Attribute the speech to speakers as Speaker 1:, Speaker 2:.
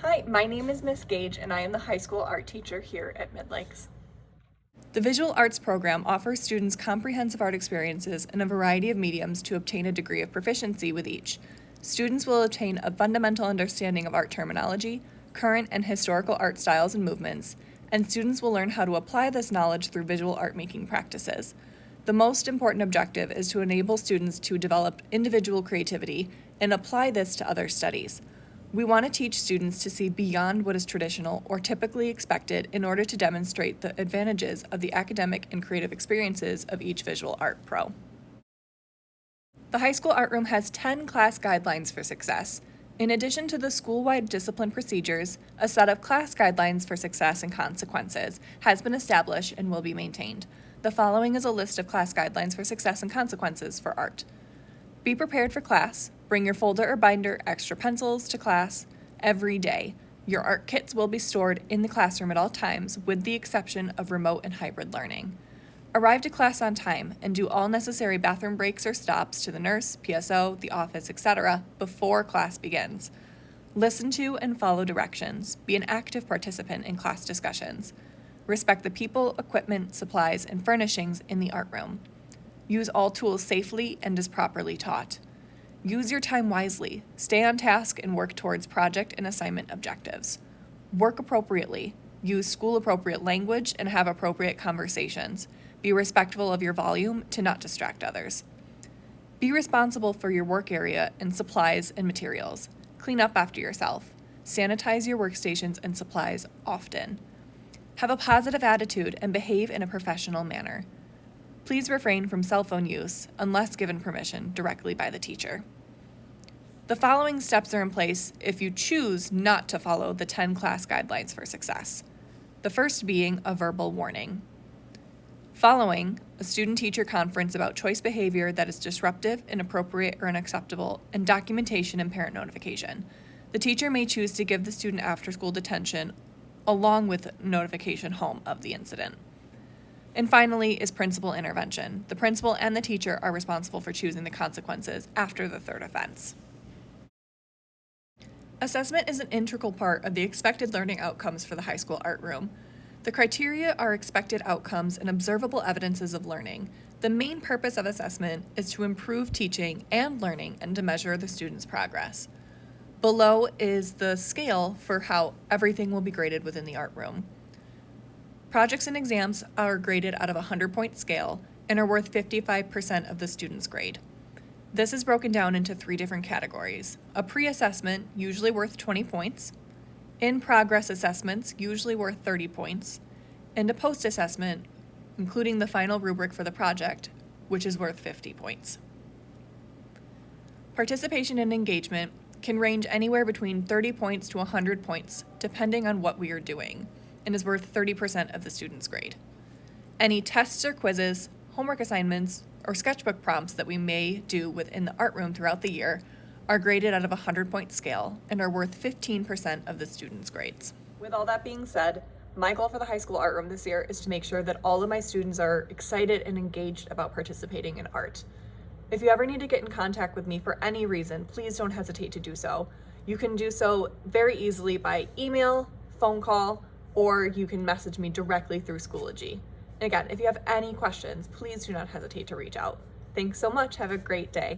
Speaker 1: Hi, my name is Miss Gage and I am the high school art teacher here at Mid-Lakes.
Speaker 2: The Visual Arts program offers students comprehensive art experiences in a variety of mediums to obtain a degree of proficiency with each. Students will obtain a fundamental understanding of art terminology, current and historical art styles and movements, and students will learn how to apply this knowledge through visual art making practices. The most important objective is to enable students to develop individual creativity and apply this to other studies. We want to teach students to see beyond what is traditional or typically expected in order to demonstrate the advantages of the academic and creative experiences of each visual art pro. The high school art room has 10 class guidelines for success. In addition to the school-wide discipline procedures, a set of class guidelines for success and consequences has been established and will be maintained. The following is a list of class guidelines for success and consequences for art. Be prepared for class. Bring your folder or binder, extra pencils to class every day. Your art kits will be stored in the classroom at all times, with the exception of remote and hybrid learning. Arrive to class on time and do all necessary bathroom breaks or stops to the nurse, PSO, the office, etc. before class begins. Listen to and follow directions. Be an active participant in class discussions. Respect the people, equipment, supplies, and furnishings in the art room. Use all tools safely and as properly taught. Use your time wisely. Stay on task and work towards project and assignment objectives. Work appropriately. Use school-appropriate language and have appropriate conversations. Be respectful of your volume to not distract others. Be responsible for your work area and supplies and materials. Clean up after yourself. Sanitize your workstations and supplies often. Have a positive attitude and behave in a professional manner. Please refrain from cell phone use unless given permission directly by the teacher. The following steps are in place if you choose not to follow the 10 class guidelines for success. The first being a verbal warning. Following a student-teacher conference about choice behavior that is disruptive, inappropriate, or unacceptable, and documentation and parent notification. The teacher may choose to give the student after-school detention along with notification home of the incident. And finally is principal intervention. The principal and the teacher are responsible for choosing the consequences after the third offense. Assessment is an integral part of the expected learning outcomes for the high school art room. The criteria are expected outcomes and observable evidences of learning. The main purpose of assessment is to improve teaching and learning and to measure the student's progress. Below is the scale for how everything will be graded within the art room. Projects and exams are graded out of a 100-point scale and are worth 55% of the student's grade. This is broken down into 3 different categories. A pre-assessment, usually worth 20 points. In-progress assessments, usually worth 30 points. And a post-assessment, including the final rubric for the project, which is worth 50 points. Participation and engagement can range anywhere between 30 points to 100 points, depending on what we are doing, and is worth 30% of the student's grade. Any tests or quizzes, homework assignments, or sketchbook prompts that we may do within the art room throughout the year are graded out of a 100-point scale and are worth 15% of the student's grades.
Speaker 1: With all that being said, my goal for the high school art room this year is to make sure that all of my students are excited and engaged about participating in art. If you ever need to get in contact with me for any reason, please don't hesitate to do so. You can do so very easily by email, phone call, or you can message me directly through Schoology. And again, if you have any questions, please do not hesitate to reach out. Thanks so much. Have a great day.